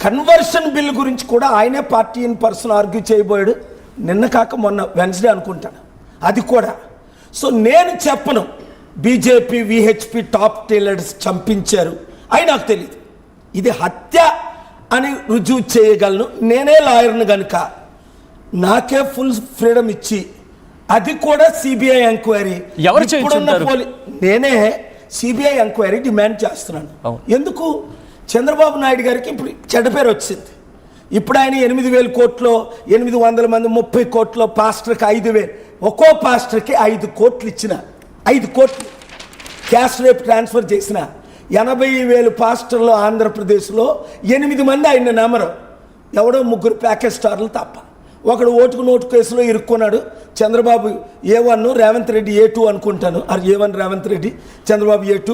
Conversion bill గురించి కూడా ఆయనే పార్టీ ఇన్ పర్సన్ ఆర్గ్యూ చేయబోయాడు. నిన్న కాక మొన్న వెన్స్డే అనుకుంటాను అది కూడా. సో నేను చెప్పను బీజేపీ విహెచ్పి టాప్ లీడర్స్ చంపించారు అని నాకు తెలియదు. ఇది హత్య అని రుజువు చేయగలను. నేనే లాయర్ను కనుక నాకే ఫుల్ ఫ్రీడమ్ ఇచ్చి అది కూడా సిబిఐ ఎంక్వైరీ, నేనే సిబిఐ ఎంక్వైరీ డిమాండ్ చేస్తున్నాను. ఎందుకు? చంద్రబాబు నాయుడు గారికి ఇప్పుడు చెడ్డ పేరు వచ్చింది. ఇప్పుడు ఆయన 8,000 కోట్లు 800 మంది 30 కోట్లు పాస్టర్కి 5,000 ఒక్కో పాస్టర్కి 5 కోట్లు ఇచ్చిన 5 కోట్లు క్యాష్ రేపు ట్రాన్స్ఫర్ చేసిన 80,000 పాస్టర్లు ఆంధ్రప్రదేశ్లో 8 మంది ఆయన నమ్మరు. ఎవడో 3 ప్యాకేజ్ స్టార్లు తప్ప. ఒకడు ఓటుకు నోటు కేసులో ఇరుక్కున్నాడు. చంద్రబాబు A1 రేవంత్ రెడ్డి A2 అనుకుంటాను. A1 రేవంత్ రెడ్డి, చంద్రబాబు A2,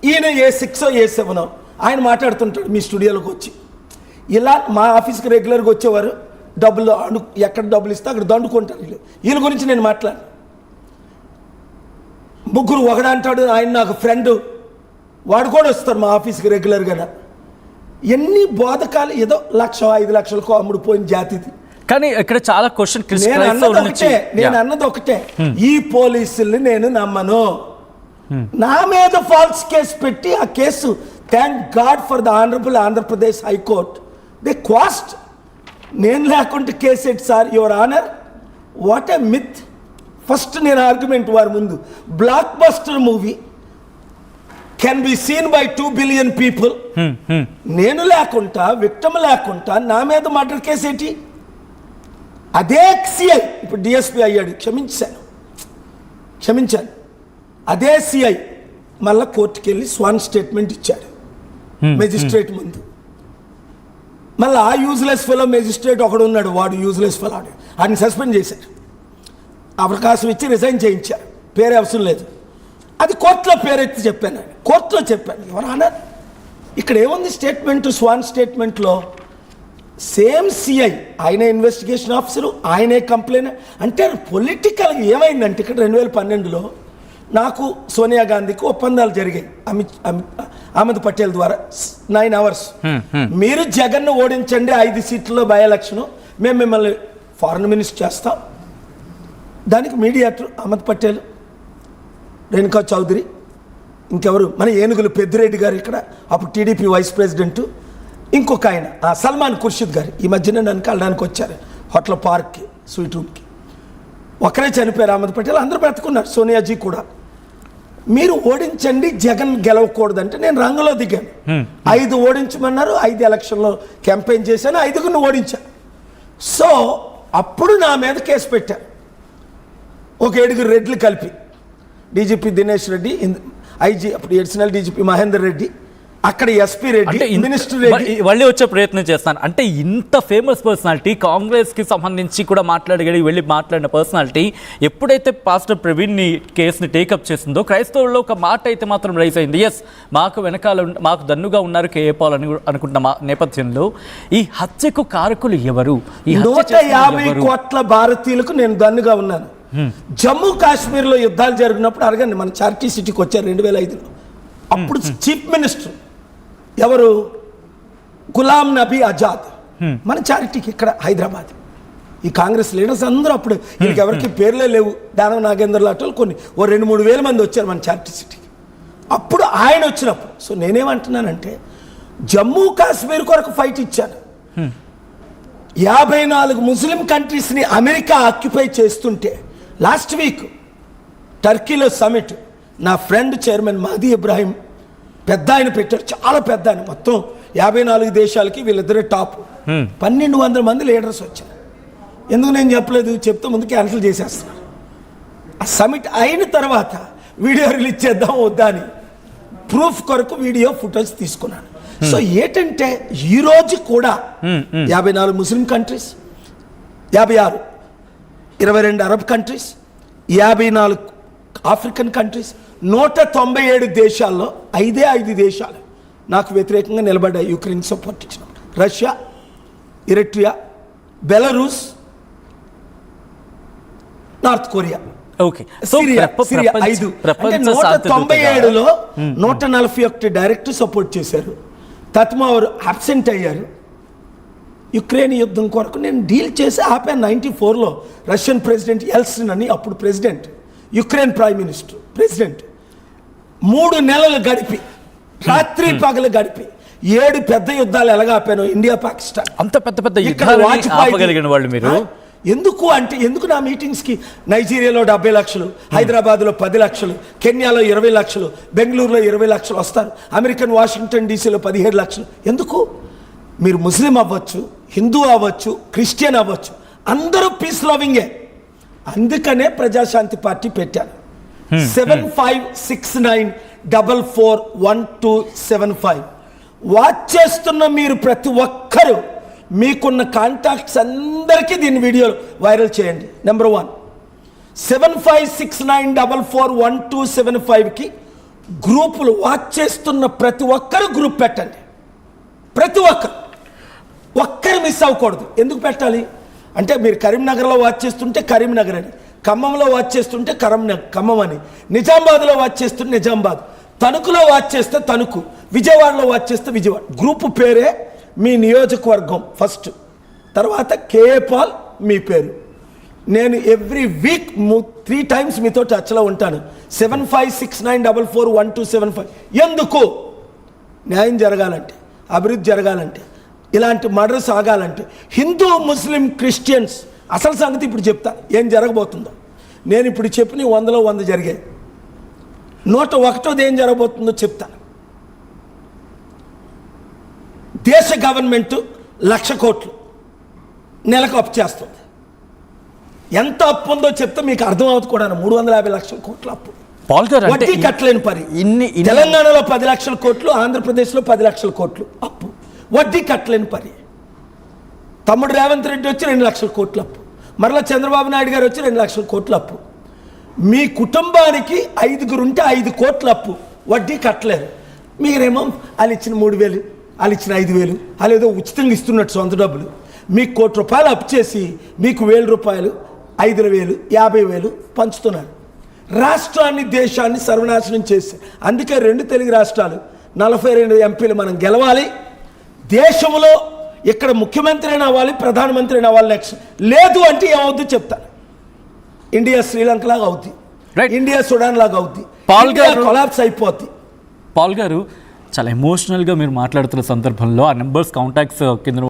ఈయన A6 A7. ఆయన మాట్లాడుతుంటాడు మీ స్టూడియోలోకి వచ్చి. ఇలా మా ఆఫీస్కి రెగ్యులర్గా వచ్చేవారు. డబ్బులు ఎక్కడ డబ్బులు ఇస్తే అక్కడ దండుకుంటారు. వీళ్ళ గురించి నేను మాట్లాడు. 3 ఒకడంటాడు ఆయన నాకు ఫ్రెండ్, వాడు కూడా వస్తారు మా ఆఫీస్కి రెగ్యులర్గా. ఎన్ని బోధకాలు, ఏదో 1,00,000 5 లక్షలకు అమ్ముడు పోయిన జాతిది. కానీ ఇక్కడ చాలా క్వశ్చన్ నేను అన్నది ఒకటే, ఈ పోలీసుల్ని నేను నమ్మను. నా మీద ఫాల్స్ కేసు పెట్టి ఆ case, thank god for the honourable Andhra Pradesh high court, they quashed. నేను లేకుంటే case at sir your honour, what a myth. First నేను ఆర్గ్యుమెంట్ వారి ముందు, blockbuster movie can be seen by 2 billion people. నేను లేకుండా, విక్టమ్ లేకుండా నా మీద మర్డర్ కేసు ఏంటి? అదే సిఐ ఇప్పుడు డిఎస్పీ అయ్యాడు, క్షమించాను. అదే సిఐ మళ్ళా కోర్టుకి వెళ్ళి స్వాన్ స్టేట్మెంట్ ఇచ్చాడు మెజిస్ట్రేట్ ముందు. మళ్ళీ ఆ యూజ్లెస్ ఫెలో మెజిస్ట్రేట్ ఒకడు ఉన్నాడు, వాడు యూజ్లెస్ ఫెలో, ఆయన సస్పెండ్ చేశారు. అవకాశం ఇచ్చి రిజైన్ చేయించారు. పేరే అవసరం లేదు. అది కోర్టులో పేరెత్తి చెప్పాను, కోర్టులో చెప్పాను. ఎవరన్నా ఇక్కడ ఏముంది స్టేట్మెంట్, స్వాన్ స్టేట్మెంట్లో సేమ్ సిఐ, ఆయనే ఇన్వెస్టిగేషన్ ఆఫీసరు, ఆయనే కంప్లైంట్. అంటే పొలిటికల్గా ఏమైందంటే ఇక్కడ 2012లో నాకు సోనియా గాంధీకి ఒప్పందాలు జరిగాయి అహ్మద్ పటేల్ ద్వారా 9 hours. మీరు జగన్ను ఓడించండి 5 సీట్లలో బై ఎలక్షన్, మేము మిమ్మల్ని ఫారెన్ మినిస్టర్ చేస్తాం. దానికి మీడియేటర్ అహ్మద్ పటేల్, రేణుకా చౌదరి, ఇంకెవరు మన ఏనుగులు పెద్దిరెడ్డి గారు, ఇక్కడ అప్పుడు టీడీపీ వైస్ ప్రెసిడెంట్, ఇంకొక ఆయన సల్మాన్ ఖుర్షిద్ గారు ఈ మధ్యన నన్ను కలడానికి వచ్చారు హోటల్ పార్క్కి, స్వీట్ రూమ్కి. ఒకరే చనిపోయారు అహ్మద్ పటేల్, అందరూ బ్రతుకున్నారు, సోనియాజీ కూడా. మీరు ఓడించండి, జగన్ గెలవకూడదంటే నేను రంగంలో దిగాను. 5 ఓడించమన్నారు, 5 ఎలక్షన్లో క్యాంపెయిన్ చేశాను, 5గురిని ఓడించాను. సో అప్పుడు నా మీద కేసు పెట్టారు, ఒక 7 రెడ్లు కలిపి. డీజీపీ దినేష్ రెడ్డి, ఐజీ అప్పుడు అడిషనల్ డీజీపీ మహేందర్ రెడ్డి, అక్కడ ఎస్పీ రెడ్డి, మినిస్టర్ రెడ్డి. మళ్ళీ వచ్చే ప్రయత్నం చేస్తాను. అంటే ఇంత ఫేమస్ పర్సనాలిటీ, కాంగ్రెస్కి సంబంధించి కూడా వెళ్ళి మాట్లాడిన పర్సనాలిటీ ఎప్పుడైతే పాస్టర్ ప్రవీణ్ని కేసుని టేకప్ చేసిందో, క్రైస్తవుల్లో ఒక మాట అయితే మాత్రం రైజ్ అయింది. ఎస్, మాకు వెనకాల మాకు దన్నుగా ఉన్నారు కేఏ పాల్ అని అనుకుంటున్న నేపథ్యంలో ఈ హత్యకు కారకులు ఎవరు? 150 కోట్ల భారతీయులకు నేను దన్నుగా ఉన్నాను. జమ్మూ కాశ్మీర్లో యుద్ధాలు జరిగినప్పుడు అడగండి, మన చార్టీ సిటీకి వచ్చారు 2005లో. అప్పుడు చీఫ్ మినిస్టర్ ఎవరు? గులాం నబీ ఆజాద్, మన చారిటీకి ఇక్కడ హైదరాబాద్. ఈ కాంగ్రెస్ లీడర్స్ అందరూ అప్పుడు, వీళ్ళకి ఎవరికి పేర్లే లేవు, దానవ నాగేంద్ర లాంటి కొన్ని 2-3 వేల మంది వచ్చారు మన చారిటీ సిటీకి. అప్పుడు ఆయన వచ్చినప్పుడు, సో నేనేమంటున్నానంటే జమ్మూ కాశ్మీర్ కొరకు ఫైట్ ఇచ్చాను. 54 ముస్లిం కంట్రీస్ని అమెరికా ఆక్యుపై చేస్తుంటే లాస్ట్ వీక్ టర్కీలో సమిట్, నా ఫ్రెండ్ చైర్మన్ మహదీ ఇబ్రాహిం పెద్ద ఆయన పెట్టారు, చాలా పెద్ద ఆయన. మొత్తం 54 దేశాలకి వీళ్ళిద్దరే టాప్. 1200 మంది లీడర్స్ వచ్చారు. ఎందుకు నేను చెప్పలేదు, చెప్తే ముందు క్యాన్సిల్ చేసేస్తున్నారు. ఆ సమిట్ అయిన తర్వాత వీడియో రిలీజ్ చేద్దాం వద్దా అని ప్రూఫ్ కొరకు వీడియో ఫుటేజ్ తీసుకున్నాను. సో ఏంటంటే ఈరోజు కూడా 54 Muslim countries, 56 22 Arab countries, 54 African countries, 197 దేశాల్లో 5 దేశాలు నాకు వ్యతిరేకంగా నిలబడ్డాయి. యుక్రెయిన్ సపోర్ట్ ఇచ్చిన Russia, Eritrea, Belarus, north Korea, Syria 5. 197లో 141 direct support చేశారు. తత్మా వారు అబ్సెంట్ అయ్యారు. యుక్రెయిన్ యుద్ధం కొరకు నేను డీల్ చేసి ఆపాను 94లో. రష్యన్ ప్రెసిడెంట్ ఎల్సిన్ అని అప్పుడు president, Ukraine prime minister president 3 నెలలు గడిపి రాత్రి పగలు గడిపి 7 పెద్ద యుద్ధాలు ఎలాగ ఆపాను ఇండియా పాకిస్తాన్. అంత పెద్ద పెద్ద యుద్ధాలు ఆపగలిగిన వాళ్ళు మీరు. ఎందుకు అంటే ఎందుకు నా మీటింగ్స్కి నైజీరియాలో 70 లక్షలు, హైదరాబాద్లో 10 లక్షలు, కెన్యాలో 20 లక్షలు, బెంగళూరులో 20 లక్షలు వస్తారు, అమెరికన్ వాషింగ్టన్ డీసీలో 17 లక్షలు. ఎందుకు? మీరు ముస్లిం అవ్వచ్చు, హిందూ అవ్వచ్చు, క్రిస్టియన్ అవ్వచ్చు, అందరూ పీస్ లవింగే. అందుకనే ప్రజాశాంతి పార్టీ పెట్టాను. 7569441275 వాచ్ చేస్తున్న మీరు ప్రతి ఒక్కరూ మీకున్న కాంటాక్ట్స్ అందరికీ దీని వీడియోలు వైరల్ చేయండి. నెంబర్ 1 7569441275కి గ్రూపులు వాచ్ చేస్తున్న ప్రతి ఒక్కరు గ్రూప్ పెట్టండి. ప్రతి ఒక్కరు మిస్ అవ్వకూడదు. ఎందుకు పెట్టాలి అంటే మీరు కరీంనగర్లో వాచ్ చేస్తుంటే కరీంనగర్ అని, ఖమ్మంలో వాచ్ చేస్తుంటే ఖమ్మం అని, నిజామాబాద్లో వాచ్ చేస్తుంటే నిజామాబాద్, తణుకులో వాచ్ చేస్తే తణుకు, విజయవాడలో వాచ్ చేస్తే విజయవాడ. గ్రూపు పేరే మీ నియోజకవర్గం ఫస్ట్, తర్వాత కేఏ పాల్ మీ పేరు. నేను ఎవ్రీ వీక్ 3 టైమ్స్ మీతో టచ్లో ఉంటాను. 7569441275. ఎందుకు? న్యాయం జరగాలంటే, అభివృద్ధి జరగాలంటే, ఇలాంటి మర్డర్స్ ఆగాలంటే, హిందూ ముస్లిం క్రిస్టియన్స్ అసలు సంగతి ఇప్పుడు చెప్తాను ఏం జరగబోతుందో. నేను ఇప్పుడు చెప్పిన 100లో 100 జరిగాయి. 101ది ఏం జరగబోతుందో చెప్తాను. దేశ గవర్నమెంట్ 1,00,000 కోట్లు నెలకు అప్పు చేస్తుంది. ఎంత అప్పు ఉందో చెప్తే మీకు అర్థం అవుతుంది కూడా. 350 లక్షల కోట్ల అప్పు, వడ్డీ కట్టలేని పని. తెలంగాణలో 10 లక్షల కోట్లు, ఆంధ్రప్రదేశ్లో 10 లక్షల కోట్లు అప్పు, వడ్డీ కట్టలేని పని. తమ్ముడు రేవంత్ రెడ్డి వచ్చి 2 లక్షల కోట్ల అప్పు, మరలా చంద్రబాబు నాయుడు గారు వచ్చి 2 లక్షల కోట్ల అప్పు. మీ కుటుంబానికి 5 ఉంటే 5 కోట్ల అప్పు, వడ్డీ కట్టలేరు. మీరేమో వాళ్ళు ఇచ్చిన 3,000, వాళ్ళు ఇచ్చిన 5,000, వాళ్ళు ఏదో ఉచితంగా ఇస్తున్నట్టు సొంత డబ్బులు. మీకు ₹1,00,000 అప్పు చేసి మీకు ₹1,000, 5,000, 50,000 పంచుతున్నారు. రాష్ట్రాన్ని దేశాన్ని సర్వనాశనం చేశారు. అందుకే 2 తెలుగు రాష్ట్రాలు 42 ఎంపీలు మనం గెలవాలి. దేశంలో ఇక్కడ ముఖ్యమంత్రి అవ్వాలి, ప్రధానమంత్రి అవ్వాలి. నెక్స్ట్ లేదు అంటే ఏమవుద్దు చెప్తాను. ఇండియా శ్రీలంక లాగా అవుద్ది, ఇండియా సుడాన్ లాగా అవుద్ది, కొలాప్స్ అయిపోద్ది. పాల్ గారు చాలా ఎమోషనల్గా మీరు మాట్లాడుతున్న సందర్భంలో ఆ నెంబర్స్ కాంటాక్ట్స్ కింద